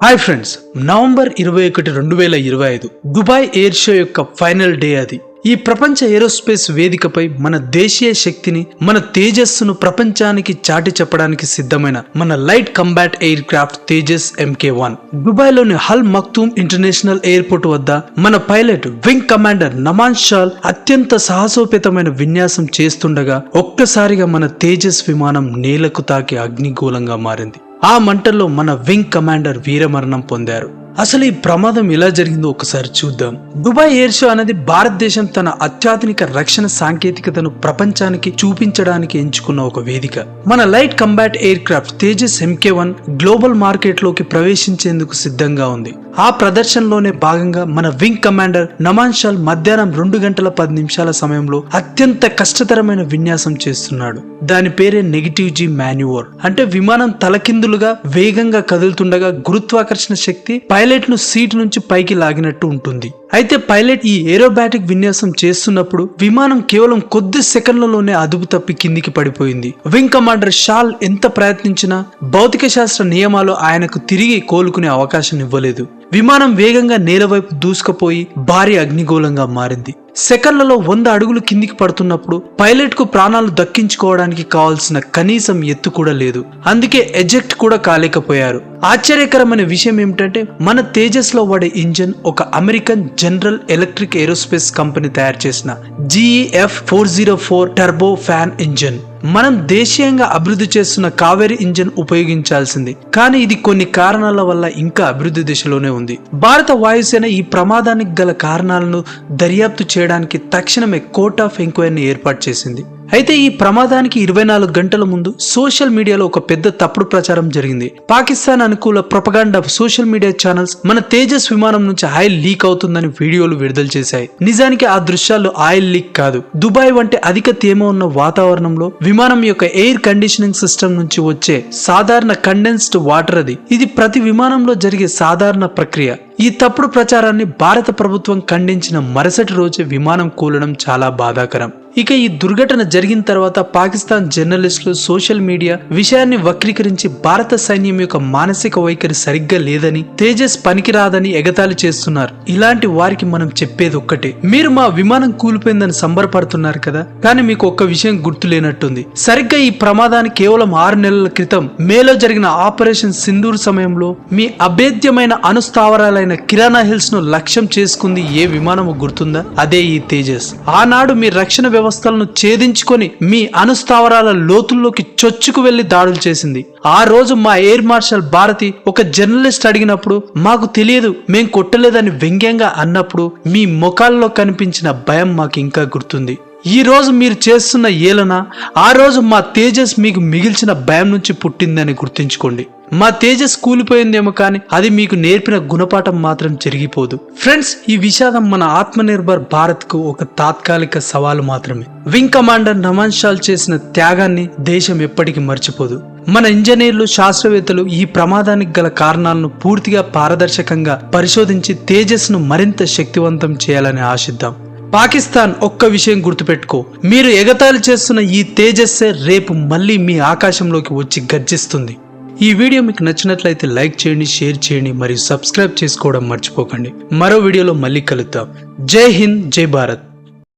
Hi friends, November 21, 2025 Dubai air show యొక్క final day అది. ఈ ప్రపంచ ఏరోస్పేస్ వేదికపై మన దేశీయ శక్తిని, మన తేజస్సును ప్రపంచానికి చాటి చెప్పడానికి సిద్ధమైన మన light combat air craft Tejas MK1 Dubai లోని హల్ మక్తూమ్ ఇంటర్నేషనల్ ఎయిర్పోర్ట్ వద్ద మన పైలట్ వింగ్ కమాండర్ నమాన్ షాల్ అత్యంత సాహసోపేతమైన విన్యాసం చేస్తుండగా ఒక్కసారిగా మన తేజస్ విమానం నేలకు తాకి అగ్నిగోళంగా మారింది. ఆ మంటల్లో మన వింగ్ కమాండర్ వీరమరణం పొందారు. అసలు ఈ ప్రమాదం ఎలా జరిగిందో ఒకసారి చూద్దాం. దుబాయ్ ఎయిర్ షో అనేది భారతదేశం తన అత్యాధునిక రక్షణ సాంకేతికతను ప్రపంచానికి చూపించడానికి ఎంచుకున్న ఒక వేదిక. మన light combat air craft Tejas MK1 global market లోకి ప్రవేశించేందుకు సిద్ధంగా ఉంది. ఆ ప్రదర్శనలోనే భాగంగా మన వింగ్ కమాండర్ నమాన్ షాల్ మధ్యాహ్నం 2:10 సమయంలో అత్యంత కష్టతరమైన విన్యాసం చేస్తున్నాడు. దాని పేరే నెగిటివ్ జీ మాన్యూవర్. అంటే విమానం తలకిందులుగా వేగంగా కదులుతుండగా గురుత్వాకర్షణ శక్తి పైలట్ ను సీట్ నుంచి పైకి లాగినట్టు ఉంటుంది. అయితే పైలట్ ఈ ఏరోబాటిక్ విన్యాసం చేస్తున్నప్పుడు విమానం కేవలం కొద్ది సెకండ్లలోనే అదుపు తప్పి కిందికి పడిపోయింది. వింగ్ కమాండర్ షాల్ ఎంత ప్రయత్నించినా భౌతిక శాస్త్ర నియమాలు ఆయనకు తిరిగి కోలుకునే అవకాశం ఇవ్వలేదు. విమానం వేగంగా నేల వైపు దూసుకుపోయి భారీ అగ్నిగోళంగా మారింది. సెకండ్లలో 100 అడుగులు కిందికి పడుతున్నప్పుడు పైలట్ కు ప్రాణాలు దక్కించుకోవడానికి కావాల్సిన కనీసం ఎత్తు కూడా లేదు. అందుకే ఎజెక్ట్ కూడా కాలేకపోయారు. ఆశ్చర్యకరమైన విషయం ఏమిటంటే మన తేజస్ లో వాడే ఇంజన్ ఒక American general electric aerospace company తయారు చేసిన GEF 404 టర్బో ఫ్యాన్ ఇంజన్. మనం దేశీయంగా అభివృద్ధి చేస్తున్న కావేరి ఇంజన్ ఉపయోగించాల్సింది, కానీ ఇది కొన్ని కారణాల వల్ల ఇంకా అభివృద్ధి దిశలోనే ఉంది. భారత వాయుసేన ఈ ప్రమాదానికి గల కారణాలను దర్యాప్తు చేయడానికి తక్షణమే కోర్ట్ ఆఫ్ ఎంక్వైరీని ఏర్పాటు చేసింది. అయితే ఈ ప్రమాదానికి 24 గంటల ముందు సోషల్ మీడియాలో ఒక పెద్ద తప్పుడు ప్రచారం జరిగింది. పాకిస్తాన్ అనుకూల ప్రొపగాండా సోషల్ మీడియా ఛానల్స్ మన తేజస్ విమానం నుంచి ఆయిల్ లీక్ అవుతుందని వీడియోలు విడుదల చేశాయి. నిజానికి ఆ దృశ్యాల్లో ఆయిల్ లీక్ కాదు. దుబాయ్ వంటి అధిక తేమ ఉన్న వాతావరణంలో విమానం యొక్క ఎయిర్ కండిషనింగ్ సిస్టమ్ నుంచి వచ్చే సాధారణ కండెన్స్డ్ వాటర్ అది. ఇది ప్రతి విమానంలో జరిగే సాధారణ ప్రక్రియ. ఈ తప్పుడు ప్రచారాన్ని భారత ప్రభుత్వం ఖండించిన మరుసటి రోజే విమానం కూలడం చాలా బాధాకరం. ఇక ఈ దుర్ఘటన జరిగిన తర్వాత పాకిస్తాన్ జర్నలిస్టులు సోషల్ మీడియా విషయాన్ని వక్రీకరించి భారత సైన్యం యొక్క మానసిక వైఖరి సరిగ్గా లేదని, తేజస్ పనికిరాదని ఎగతాళి చేస్తున్నారు. ఇలాంటి వారికి మనం చెప్పేది ఒక్కటే, మీరు మా విమానం కూలిపోయిందని సంబరపడుతున్నారు కదా, కానీ మీకు ఒక్క విషయం గుర్తు లేనట్టుంది. సరిగ్గా ఈ ప్రమాదాన్ని కేవలం 6 నెలల క్రితం మేలో జరిగిన ఆపరేషన్ సింధూర్ సమయంలో మీ అభేద్యమైన అనుస్థావరాలైన కిరాణా హిల్స్ ను లక్ష్యం చేసుకుంది ఏ విమానము గుర్తుందా? అదే ఈ తేజస్. ఆనాడు మీ రక్షణ వ్యవస్థలను ఛేదించుకొని మీ అనుస్థావరాల లోతుల్లోకి చొచ్చుకు వెళ్లి దాడులు చేసింది. ఆ రోజు మా ఎయిర్ మార్షల్ భారతి ఒక జర్నలిస్ట్ అడిగినప్పుడు మాకు తెలియదు, మేం కొట్టలేదని వ్యంగ్యంగా అన్నప్పుడు మీ ముఖాల్లో కనిపించిన భయం మాకు ఇంకా గుర్తుంది. ఈ రోజు మీరు చేస్తున్న ఏలన ఆ రోజు మా తేజస్ మీకు మిగిల్చిన భయం నుంచి పుట్టిందని గుర్తుంచుకోండి. మా తేజస్ కూలిపోయిందేమో కానీ అది మీకు నేర్పిన గుణపాఠం మాత్రం జరిగిపోదు. ఫ్రెండ్స్, ఈ విషాదం మన ఆత్మనిర్భర్ భారత్ కు ఒక తాత్కాలిక సవాలు మాత్రమే. వింగ్ కమాండర్ నమాన్ షాల్ చేసిన త్యాగాన్ని దేశం ఎప్పటికీ మర్చిపోదు. మన ఇంజనీర్లు, శాస్త్రవేత్తలు ఈ ప్రమాదానికి గల కారణాలను పూర్తిగా పారదర్శకంగా పరిశోధించి తేజస్ ను మరింత శక్తివంతం చేయాలని ఆశిద్దాం. పాకిస్తాన్, ఒక్క విషయం గుర్తుపెట్టుకో, మీరు ఎగతాళి చేస్తున్న ఈ తేజస్సే రేపు మళ్ళీ మీ ఆకాశంలోకి వచ్చి గర్జిస్తుంది. ఈ వీడియో మీకు నచ్చినట్లయితే లైక్ చేయండి, షేర్ చేయండి మరియు సబ్స్క్రైబ్ చేసుకోవడం మర్చిపోకండి. మరో వీడియోలో మళ్ళీ కలుద్దాం. జై హింద్, జై భారత్.